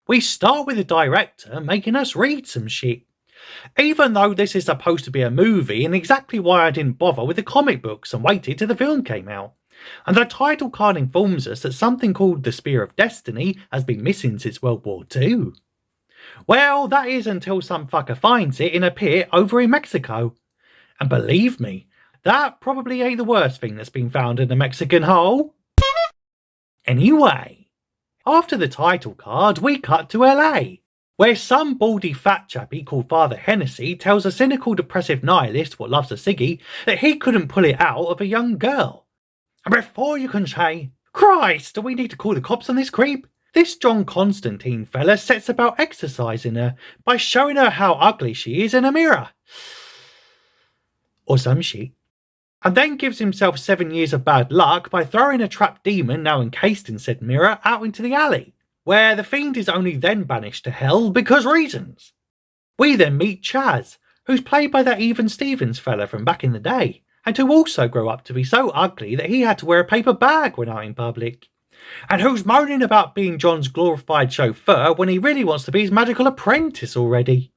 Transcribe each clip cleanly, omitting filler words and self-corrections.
We start with the director making us read some shit. Even though this is supposed to be a movie, and exactly why I didn't bother with the comic books and waited till the film came out. And the title card informs us that something called the Spear of Destiny has been missing since World War II. Well, that is until some fucker finds it in a pit over in Mexico. And believe me, that probably ain't the worst thing that's been found in the Mexican hole. Anyway, after the title card, we cut to LA, where some baldy fat chappie called Father Hennessy tells a cynical depressive nihilist what loves a ciggy that he couldn't pull it out of a young girl. And before you can say, Christ, do we need to call the cops on this creep? This John Constantine fella sets about exercising her by showing her how ugly she is in a mirror. Or some shit. And then gives himself 7 years of bad luck by throwing a trapped demon now encased in said mirror out into the alley, where the fiend is only then banished to hell because reasons. We then meet Chaz, who's played by that Even Stevens fella from back in the day, and who also grew up to be so ugly that he had to wear a paper bag when out in public, and who's moaning about being John's glorified chauffeur when he really wants to be his magical apprentice already.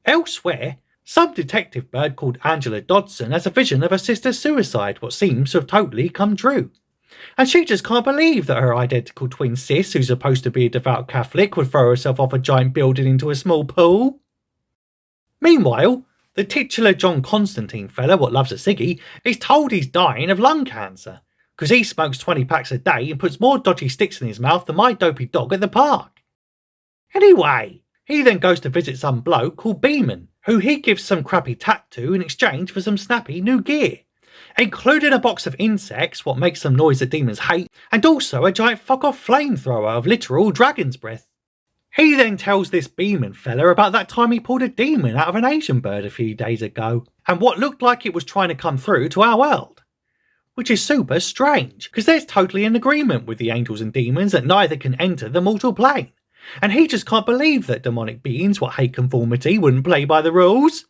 Elsewhere, some detective bird called Angela Dodson has a vision of her sister's suicide, what seems to have totally come true. And she just can't believe that her identical twin sis, who's supposed to be a devout Catholic, would throw herself off a giant building into a small pool. Meanwhile, the titular John Constantine fella, what loves a ciggy, is told he's dying of lung cancer, because he smokes 20 packs a day and puts more dodgy sticks in his mouth than my dopey dog at the park. Anyway, he then goes to visit some bloke called Beeman, who he gives some crappy tattoo in exchange for some snappy new gear, including a box of insects, what makes some noise that demons hate, and also a giant fuck-off flamethrower of literal dragon's breath. He then tells this Beeman fella about that time he pulled a demon out of an Asian bird a few days ago, and what looked like it was trying to come through to our world. Which is super strange, because there's totally an agreement with the angels and demons that neither can enter the mortal plane, and he just can't believe that demonic beings what hate conformity wouldn't play by the rules.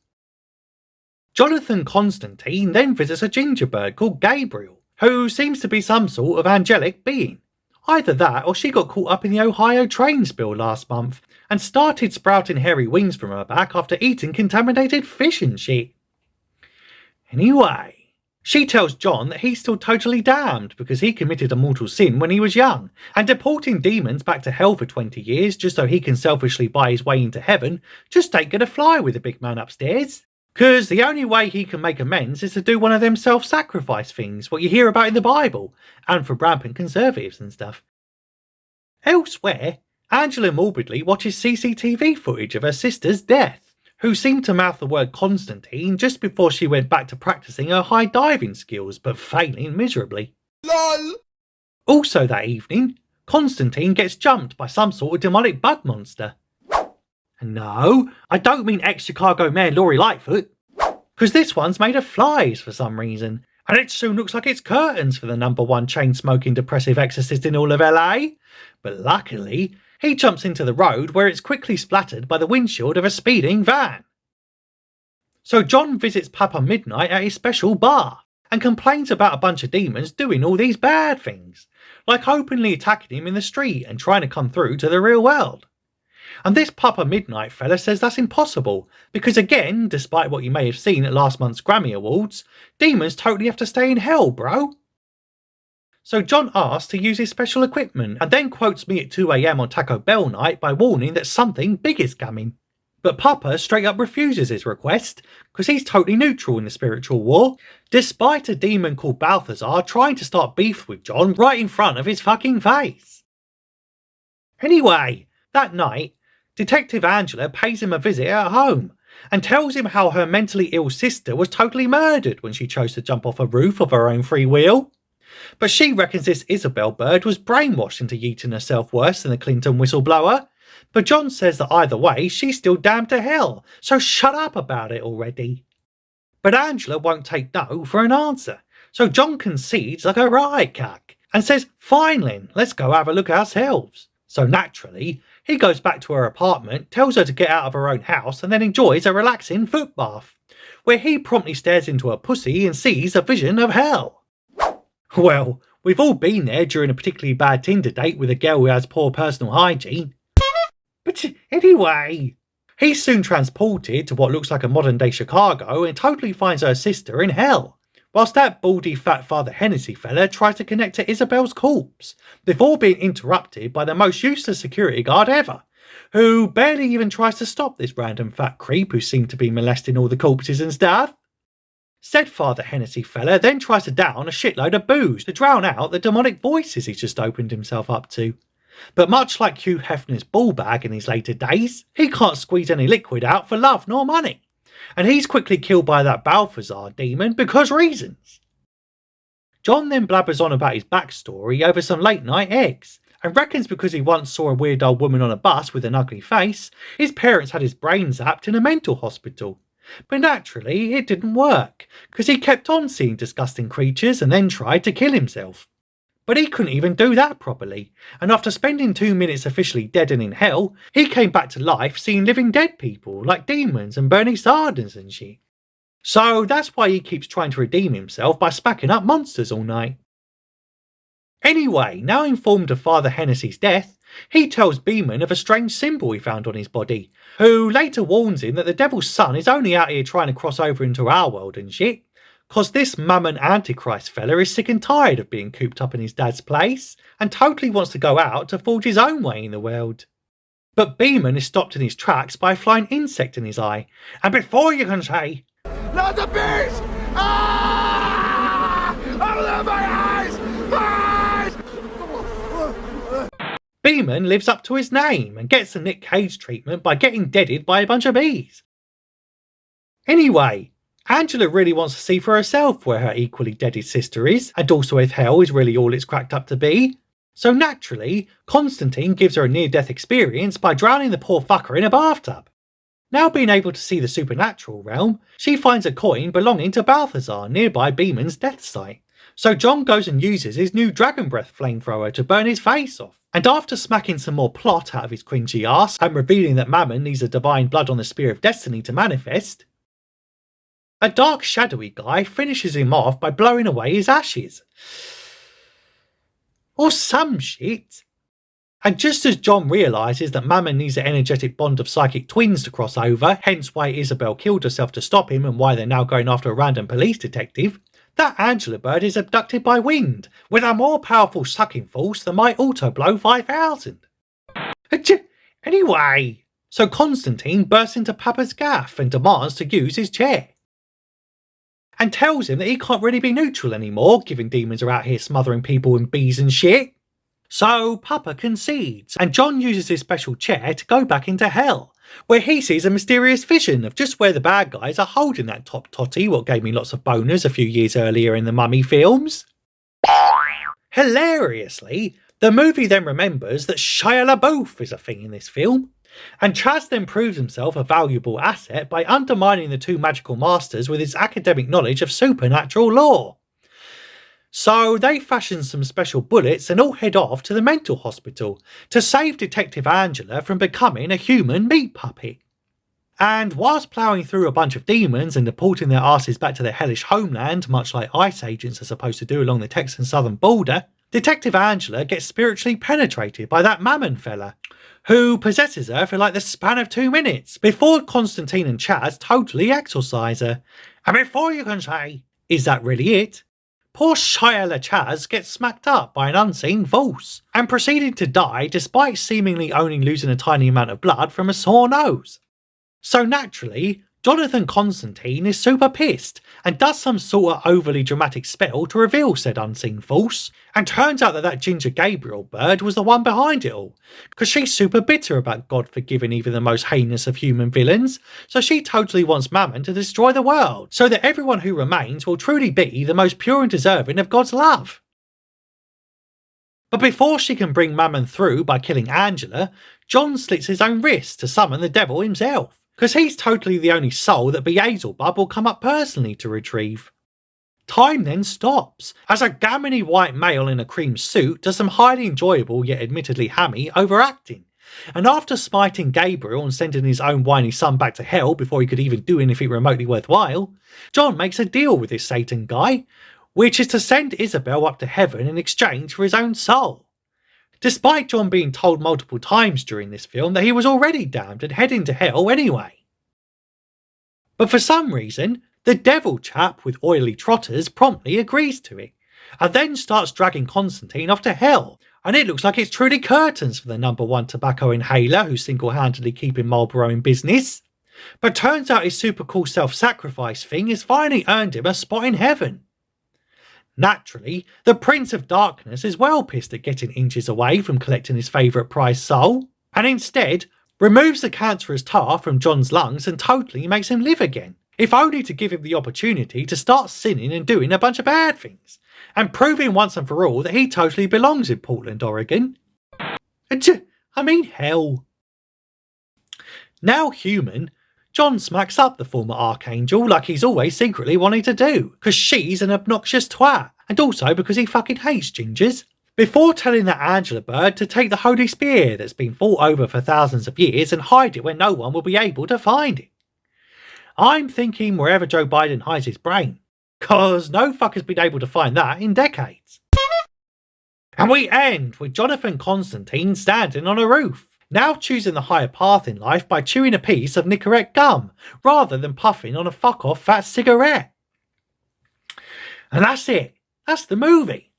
Jonathan Constantine then visits a ginger bird called Gabriel, who seems to be some sort of angelic being. Either that or she got caught up in the Ohio train spill last month and started sprouting hairy wings from her back after eating contaminated fish and shit. Anyway, she tells John that he's still totally damned because he committed a mortal sin when he was young, and deporting demons back to hell for 20 years just so he can selfishly buy his way into heaven just ain't gonna fly with the big man upstairs. Because the only way he can make amends is to do one of them self-sacrifice things what you hear about in the Bible, and for rampant conservatives and stuff. Elsewhere, Angela morbidly watches CCTV footage of her sister's death, who seemed to mouth the word Constantine just before she went back to practicing her high diving skills, but failing miserably. LOL! Also that evening, Constantine gets jumped by some sort of demonic bug monster. No, I don't mean ex-Chicago Mayor Lori Lightfoot, because this one's made of flies for some reason, and it soon looks like it's curtains for the #1 chain-smoking depressive exorcist in all of LA. But luckily, he jumps into the road where it's quickly splattered by the windshield of a speeding van. So John visits Papa Midnight at his special bar, and complains about a bunch of demons doing all these bad things, like openly attacking him in the street and trying to come through to the real world. And this Papa Midnight fella says that's impossible, because again, despite what you may have seen at last month's Grammy Awards, demons totally have to stay in hell, bro. So John asks to use his special equipment, and then quotes me at 2 AM on Taco Bell night by warning that something big is coming. But Papa straight up refuses his request, because he's totally neutral in the spiritual war, despite a demon called Balthazar trying to start beef with John right in front of his fucking face. Anyway, that night, Detective Angela pays him a visit at home and tells him how her mentally ill sister was totally murdered when she chose to jump off a roof of her own free will. But she reckons this Isabel bird was brainwashed into yeeting herself worse than the Clinton whistleblower. But John says that either way, she's still damned to hell, so shut up about it already. But Angela won't take no for an answer, so John concedes like a right cuck and says, fine Lynn, let's go have a look ourselves. So naturally, he goes back to her apartment, tells her to get out of her own house, and then enjoys a relaxing foot bath, where he promptly stares into her pussy and sees a vision of hell. Well, We've all been there during a particularly bad Tinder date with a girl who has poor personal hygiene. But anyway, he's soon transported to what looks like a modern day Chicago and totally finds her sister in hell, whilst that baldy fat Father Hennessy fella tries to connect to Isabel's corpse, before being interrupted by the most useless security guard ever, who barely even tries to stop this random fat creep who seemed to be molesting all the corpses and stuff. Said Father Hennessy fella then tries to down a shitload of booze to drown out the demonic voices he's just opened himself up to. But much like Hugh Hefner's ball bag in his later days, he can't squeeze any liquid out for love nor money, and he's quickly killed by that Balthazar demon because reasons. John then blabbers on about his backstory over some late night eggs, and reckons because he once saw a weird old woman on a bus with an ugly face, his parents had his brain zapped in a mental hospital. But naturally, it didn't work, because he kept on seeing disgusting creatures and then tried to kill himself. But he couldn't even do that properly, and after spending 2 minutes officially dead and in hell, he came back to life seeing living dead people, like demons and burning sardines and shit. So that's why he keeps trying to redeem himself by smacking up monsters all night. Anyway, now informed of Father Hennessy's death, he tells Beeman of a strange symbol he found on his body, who later warns him that the devil's son is only out here trying to cross over into our world and shit, cause this mammon antichrist fella is sick and tired of being cooped up in his dad's place, and totally wants to go out to forge his own way in the world. But Beeman is stopped in his tracks by a flying insect in his eye, and before you can say, "Not a beast! Ah! Open my eyes! Beeman lives up to his name and gets the Nick Cage treatment by getting deaded by a bunch of bees. Anyway, Angela really wants to see for herself where her equally deaded sister is, and also if hell is really all it's cracked up to be. So naturally, Constantine gives her a near-death experience by drowning the poor fucker in a bathtub. Now being able to see the supernatural realm, she finds a coin belonging to Balthazar nearby Beeman's death site. So John goes and uses his new dragon breath flamethrower to burn his face off. And after smacking some more plot out of his cringy ass and revealing that Mammon needs a divine blood on the spear of destiny to manifest, a dark shadowy guy finishes him off by blowing away his ashes. Or some shit. And just as John realises that Mammon needs an energetic bond of psychic twins to cross over, hence why Isabel killed herself to stop him and why they're now going after a random police detective, that Angela bird is abducted by wind, with a more powerful sucking force than my Autoblow 5000. Anyway, so Constantine bursts into Papa's gaff and demands to use his chair. And tells him that he can't really be neutral anymore, given demons are out here smothering people and bees and shit. So Papa concedes, and John uses his special chair to go back into hell, where he sees a mysterious vision of just where the bad guys are holding that top totty what gave me lots of boners a few years earlier in the Mummy films. Hilariously, the movie then remembers that Shia LaBeouf is a thing in this film, and Chaz then proves himself a valuable asset by undermining the two magical masters with his academic knowledge of supernatural lore. So they fashion some special bullets and all head off to the mental hospital to save Detective Angela from becoming a human meat puppet. And whilst ploughing through a bunch of demons and deporting their asses back to their hellish homeland, much like ICE agents are supposed to do along the Texan southern border, Detective Angela gets spiritually penetrated by that Mammon fella, who possesses her for like the span of 2 minutes, before Constantine and Chaz totally exorcise her. And before you can say, is that really it? Poor Shia LaChaz gets smacked up by an unseen force, and proceeded to die despite seemingly only losing a tiny amount of blood from a sore nose. So naturally, Jonathan Constantine is super pissed, and does some sort of overly dramatic spell to reveal said unseen force, and turns out that Ginger Gabriel bird was the one behind it all, because she's super bitter about God forgiving even the most heinous of human villains, so she totally wants Mammon to destroy the world, so that everyone who remains will truly be the most pure and deserving of God's love. But before she can bring Mammon through by killing Angela, John slits his own wrist to summon the devil himself, because he's totally the only soul that Beelzebub will come up personally to retrieve. Time then stops, as a gammony white male in a cream suit does some highly enjoyable yet admittedly hammy overacting, and after smiting Gabriel and sending his own whiny son back to hell before he could even do anything remotely worthwhile, John makes a deal with this Satan guy, which is to send Isabel up to heaven in exchange for his own soul. Despite John being told multiple times during this film that he was already damned and heading to hell anyway. But for some reason, the devil chap with oily trotters promptly agrees to it, and then starts dragging Constantine off to hell, and it looks like it's truly curtains for the #1 tobacco inhaler who's single-handedly keeping Marlboro in business. But turns out his super cool self-sacrifice thing has finally earned him a spot in heaven. Naturally, the Prince of Darkness is well pissed at getting inches away from collecting his favourite prized soul, and instead removes the cancerous tar from John's lungs and totally makes him live again, if only to give him the opportunity to start sinning and doing a bunch of bad things, and proving once and for all that he totally belongs in Portland, Oregon. Hell. Now human, John smacks up the former Archangel like he's always secretly wanted to do, because she's an obnoxious twat, and also because he fucking hates gingers, before telling that Angela bird to take the Holy Spear that's been fought over for thousands of years and hide it where no one will be able to find it. I'm thinking wherever Joe Biden hides his brain, cause no fucker's been able to find that in decades. And we end with Jonathan Constantine standing on a roof, now choosing the higher path in life by chewing a piece of Nicorette gum, rather than puffing on a fuck-off fat cigarette. And that's it. That's the movie.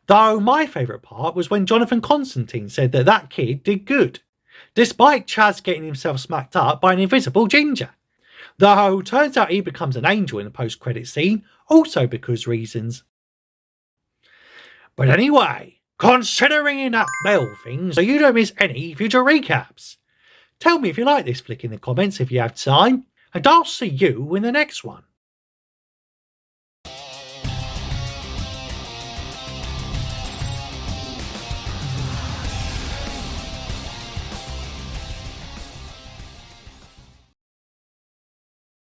Though my favourite part was when Jonathan Constantine said that kid did good, despite Chaz getting himself smacked up by an invisible ginger. Though turns out he becomes an angel in the post-credit scene, also because reasons. But anyway, considering that bell thing so you don't miss any future recaps. Tell me if you like this flick in the comments if you have time, and I'll see you in the next one.